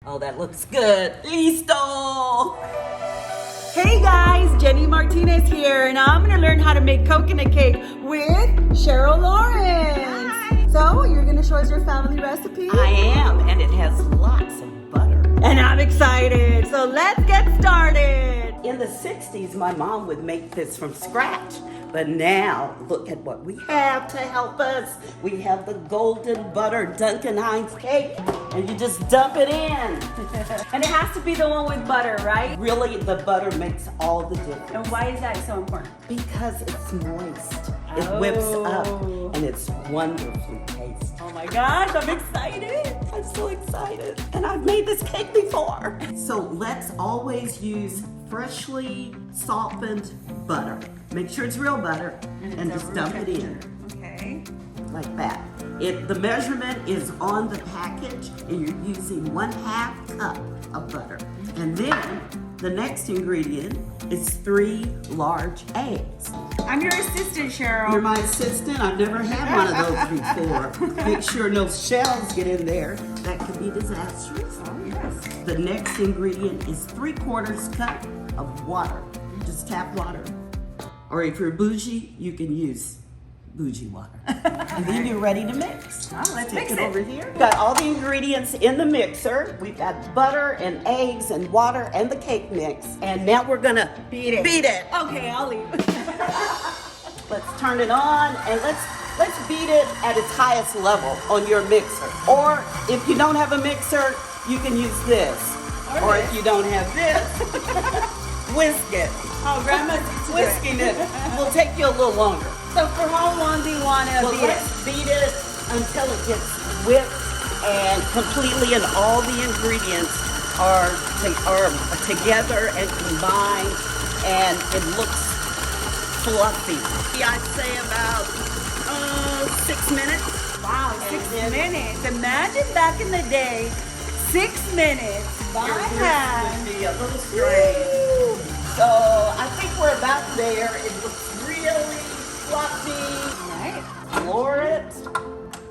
Oh, that looks good. Listo! Hey guys, Jenny Martinez here, and I'm gonna learn how to make coconut cake with Cheryl Lawrence. Hi. So, you're gonna show us your family recipe? I am, and it has lots of butter. And I'm excited, so let's get started. In the 60s, my mom would make this from scratch. But now, look at what we have to help us. We have the golden butter Duncan Hines cake, and you just dump it in. And it has to be the one with butter, right? Really, the butter makes all the difference. And why is that so important? Because it's moist. It whips up, and it's wonderfully tasty. Oh my gosh, I'm excited. I'm so excited. And I've made this cake before. So let's always use freshly softened butter. Make sure it's real butter and just dump it in. Okay. Like that. The measurement is on the package, and you're using 1/2 cup of butter. And then the next ingredient is 3 large eggs. I'm your assistant, Cheryl. You're my assistant. I've never had one of those before. Make sure no shells get in there. That could be disastrous. Oh, yes. The next ingredient is 3/4 cup of water. Just tap water. Or if you're bougie, you can use bougie water. And then you're ready to mix. Oh, let's Take mix it it over here. We've got all the ingredients in the mixer. We've got butter and eggs and water and the cake mix. And now we're gonna Beat it. Beat it. Okay, I'll leave. Let's turn it on and let's beat it at its highest level on your mixer. Or if you don't have a mixer, you can use this. Or if you don't have this, whisk it. Oh, Grandma's Whisking it will take you a little longer. So for how long do you want to Well, beat it? let's beat it until it gets whipped and completely, and all the ingredients are together and combined, and it looks fluffy. I'd say about 6 minutes. Wow, 6 minutes. Imagine back in the day, 6 minutes by hand. Would be a little strange. So I think we're about there. It looks really fluffy. All right, Floor it.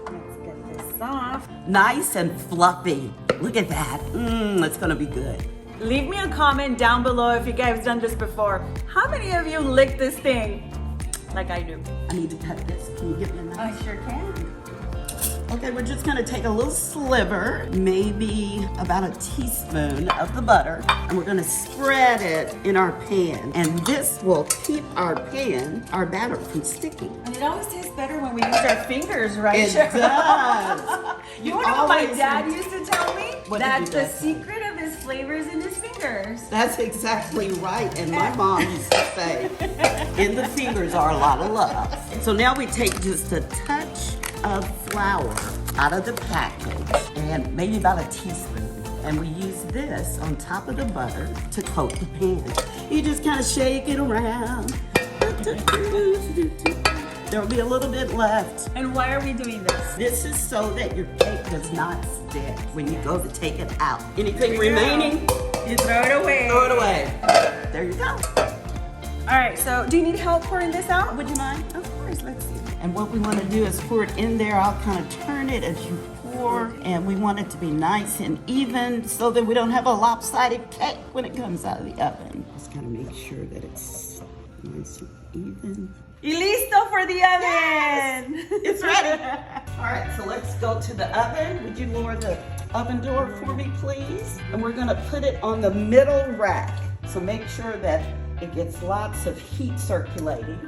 let's get this off. Nice and fluffy. Look at that. It's gonna be good. Leave me a comment down below if you guys done this before. How many of you lick this thing like I do? I need to cut this. Can you give me a knife? I sure can. Okay, we're just gonna take a little sliver, maybe about a teaspoon of the butter, and we're gonna spread it in our pan. And this will keep our batter from sticking. And it always tastes better when we use our fingers, right? It Cheryl? does. You know what my always- dad used to tell me? What did That your the dad say? secret of his flavors in his fingers. That's exactly right. And my mom used to say, in the fingers are a lot of love. So now we take just a touch of flour out of the package, and maybe about a teaspoon. And we use this on top of the butter to coat the pan. You just kind of shake it around. There'll be a little bit left. And why are we doing this? This is so that your cake does not stick when you go to take it out. Anything remaining, You throw it away. throw it away. There you go. All right, so do you need help pouring this out? Would you mind? Of course, let's see. And what we want to do is pour it in there. I'll kind of turn it as you pour, and we want it to be nice and even so that we don't have a lopsided cake when it comes out of the oven. Just kind of make sure that it's nice and even. Y listo for the oven. It's ready. All right, so let's go to the oven. Would you lower the oven door for me, please? And we're gonna put it on the middle rack. So make sure that it gets lots of heat circulating.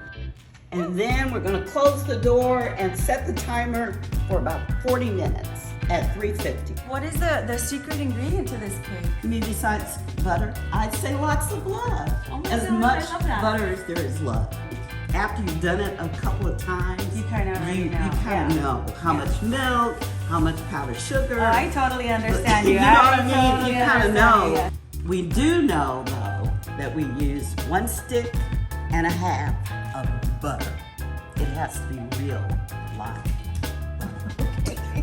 And then we're gonna close the door and set the timer for about 40 minutes at 350. What is the secret ingredient to this cake? I mean, besides butter, I'd say lots of love. Oh my As God, much I love that. butter as there is love. After you've done it a couple of times, You kind of already know. You kind of Yeah. know how much milk, how much powdered sugar. Oh, I totally understand you. You know what I mean? totally You kind of understand know. you. We do know, though, that we use 1.5 sticks of butter. It has to be real live.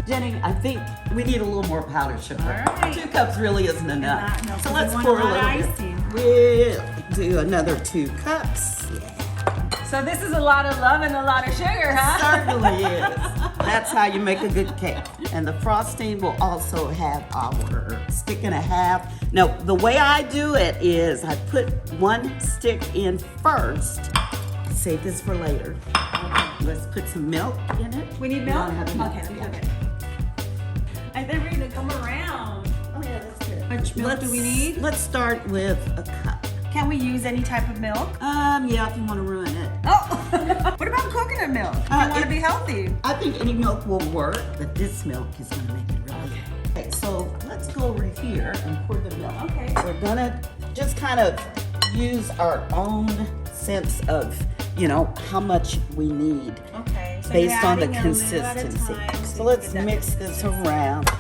Jenny, I think we need a little more powdered sugar. All right. 2 cups really isn't enough. No, So 'cause let's we want pour a a lot of little icing. bit. We'll do another 2 cups. Yeah. So this is a lot of love and a lot of sugar, huh? Certainly is. That's how you make a good cake. And the frosting will also have our stick and a half. Now, the way I do it is I put one stick in first. Save this for later. Let's put some milk in it. We need We milk? don't have milk. Okay, let me have it. I think we're gonna come around. Oh yeah, that's good. How much milk do we need? Let's start with a cup. Can we use any type of milk? Yeah, if you want to ruin it. Oh, what about coconut milk? I want to be healthy. I think any milk will work, but this milk is going to make it really good. Okay, so let's go over here and pour the milk. Okay. We're going to just kind of use our own sense of, how much we need Okay. So based on the you're adding a little at a consistency. time So you let's get that mix this around.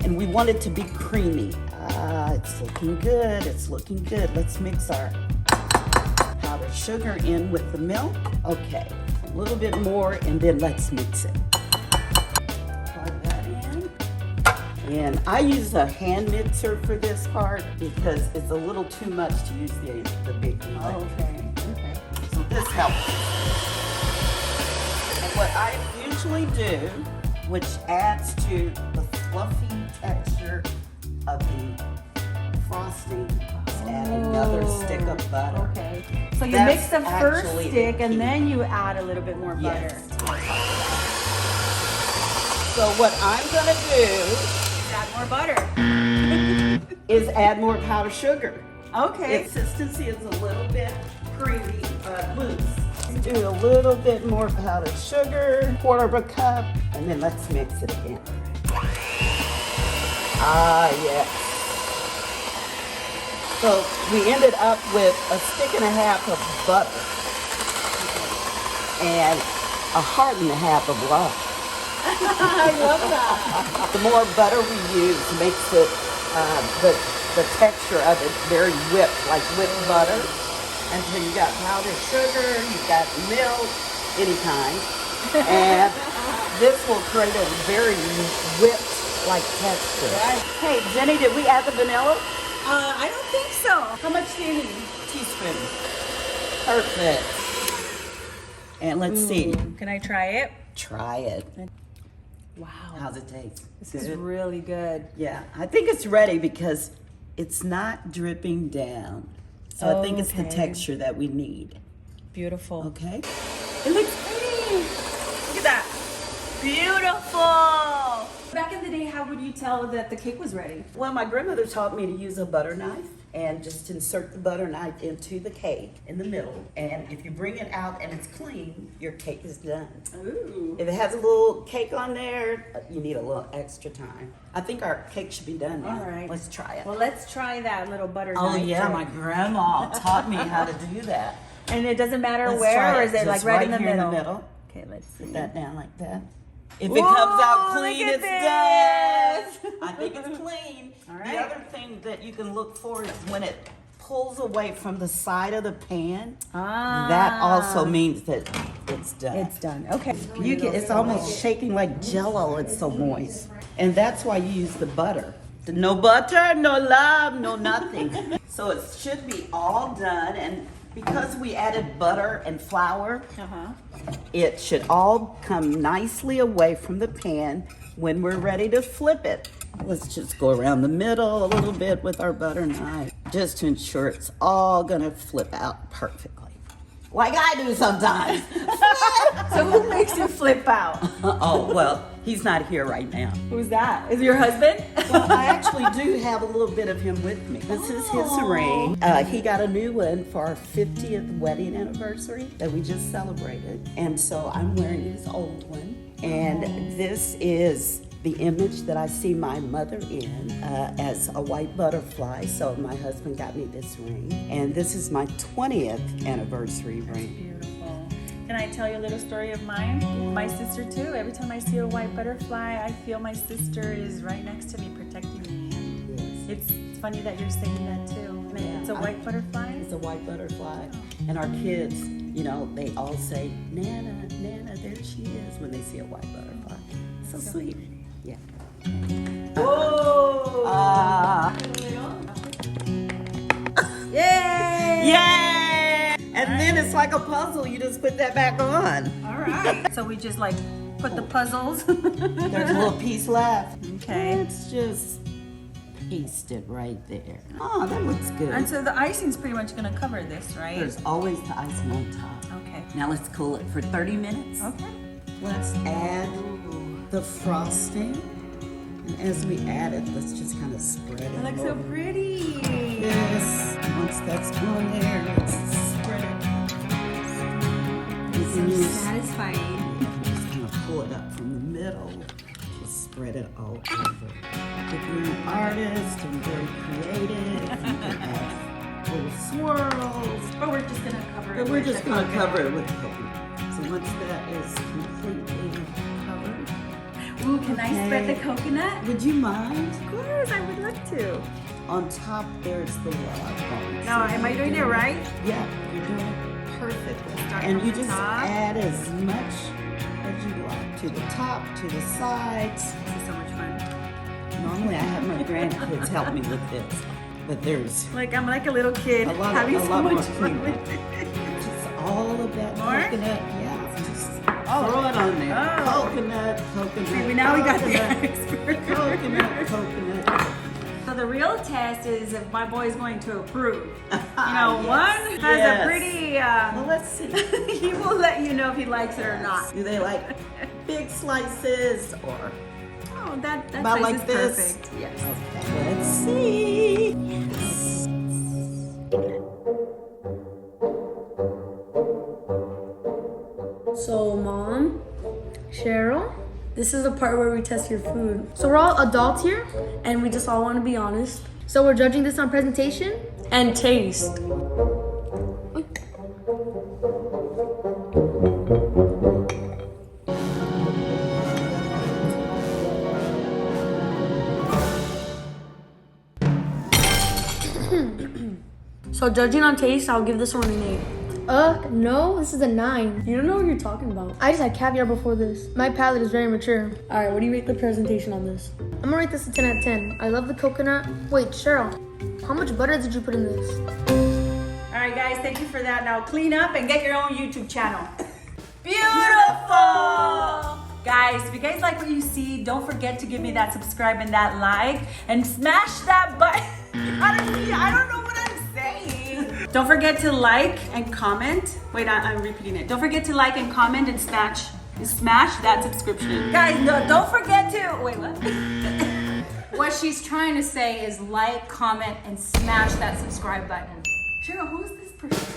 And we want it to be creamy. It's looking good. It's looking good. Let's mix our powdered sugar in with the milk. Okay, a little bit more, and then let's mix it. Plug that in. And I use a hand mixer for this part because it's a little too much to use the big one. Oh, okay. Okay. So this helps. And what I usually do, which adds to the fluffy texture of the frosting, is add another stick of butter. Okay. So you That's mix the first actually the stick and key. then you add a little bit more butter. Yes. So what I'm gonna do Add more butter. is add more powdered sugar. Okay. Consistency is a little bit creamy, loose. Do a little bit more powdered sugar, quarter of a cup, and then let's mix it again. Yes. So we ended up with a stick and a half of butter and a heart and a half of love. I love that. The more butter we use makes it, the texture of it very whipped, like whipped butter. And so you got powdered sugar, you got milk, any kind. And this will create a very whipped-like texture. Right. Hey, Jenny, did we add the vanilla? I don't think so. How much do you need? Teaspoon. Perfect. And let's see. Can I try it? Try it. Wow. How's it taste? This is really good. Yeah, I think it's ready because it's not dripping down. So I think it's the Okay. texture that we need. Beautiful. Okay? It looks pretty. Look at that. Beautiful. Back in the day, how would you tell that the cake was ready? Well, my grandmother taught me to use a butter knife and just insert the butter knife into the cake in the middle. And if you bring it out and it's clean, your cake is done. Ooh. If it has a little cake on there, you need a little extra time. I think our cake should be done now. All right. Let's try it. Well, let's try that little butter Oh knife yeah, trick. my grandma taught me how to do that. And it doesn't matter Let's where, try or is it Just like right in the here middle? in the middle. Okay, let's see. Put that down like that. If it Whoa, comes out look clean, at it's this. done. I think it's clean. All The right. other thing that you can look for is when it pulls away from the side of the pan. Ah. That also means that it's done. It's done. Okay. It's almost shaking like jello. It's so moist. And that's why you use the butter. No butter, no love, no nothing. So it should be all done. And because we added butter and flour, it should all come nicely away from the pan when we're ready to flip it. Let's just go around the middle a little bit with our butter knife, just to ensure it's all gonna flip out perfectly. Like I do sometimes. So who makes you flip out? Oh, well, he's not here right now. Who's that? Is it your husband? Well, I actually do have a little bit of him with me. This is his ring. He got a new one for our 50th wedding anniversary that we just celebrated. And so I'm wearing his old one. And this is the image that I see my mother in as a white butterfly. So my husband got me this ring. And this is my 20th anniversary ring. Beautiful. Can I tell you a little story of mine? My sister too. Every time I see a white butterfly, I feel my sister is right next to me, protecting me. Yes. It's funny that you're saying that too. It's a white butterfly. It's a white butterfly. And our kids, they all say, Nana, Nana, there she is, when they see a white butterfly. So sweet. Yeah. Whoa! Yay! Yay! And then it's like a puzzle. You just put that back on. All right. So we just like put the puzzles. There's a little piece left. Okay. Let's just paste it right there. Oh, that looks good. And so the icing's pretty much gonna cover this, right? There's always the icing on top. Okay. Now let's cool it for 30 minutes. Okay. Let's add the frosting. And as we add it, let's just kind of spread it. It looks so over. pretty. Yes. Once that's on there, let's spread it. You can use, Satisfying. just kind of pull it up from the middle. Just spread it all over. If you're an artist and very creative, you can add little swirls. But we're just gonna cover it. But we're with just the going to coconut. cover it with coconut. So once that is completely covered, Ooh, can I spread the Okay. coconut? would you mind? Of course, I would love to. On top, there's the log bones. Now, am I doing it right? Yeah, you're doing it perfectly. Start And from you the just top. add as much as you like to the top, to the sides. This is so much fun. Normally, I have my grandkids help me with this, but there's Like I'm like a little kid a lot, having a so lot more much fun cleanup. with it. Just all of that More? coconut, yeah. Just throw it on there. Oh. Coconut, coconut. See, now we got the coconut, expert. coconut, coconut. So the real test is if my boy is going to approve. You know, Yes, one has yes. a pretty. Well, let's see. He will let you know if he likes it or not. Do they like big slices or Oh, that about size like is this? perfect. Yes. Okay, let's see. So, Mom, Cheryl, this is the part where we test your food. So, we're all adults here, and we just all want to be honest. So, we're judging this on presentation and taste. So, judging on taste, I'll give this one an 8. No, this is a 9. You don't know what you're talking about. I just had caviar before this. My palate is very mature. All right, what do you rate the presentation on this? I'm gonna rate this a 10 out of 10. I love the coconut. Wait, Cheryl, how much butter did you put in this? All right, guys, thank you for that. Now clean up and get your own YouTube channel. Beautiful! Guys, if you guys like what you see, don't forget to give me that subscribe and that like and smash that button. I don't know what I'm saying. Don't forget to like and comment. Wait, I'm repeating it. Don't forget to like and comment and smash that subscription. Guys, no, don't forget to, wait, what? What she's trying to say is like, comment, and smash that subscribe button. Cheryl, who is this person?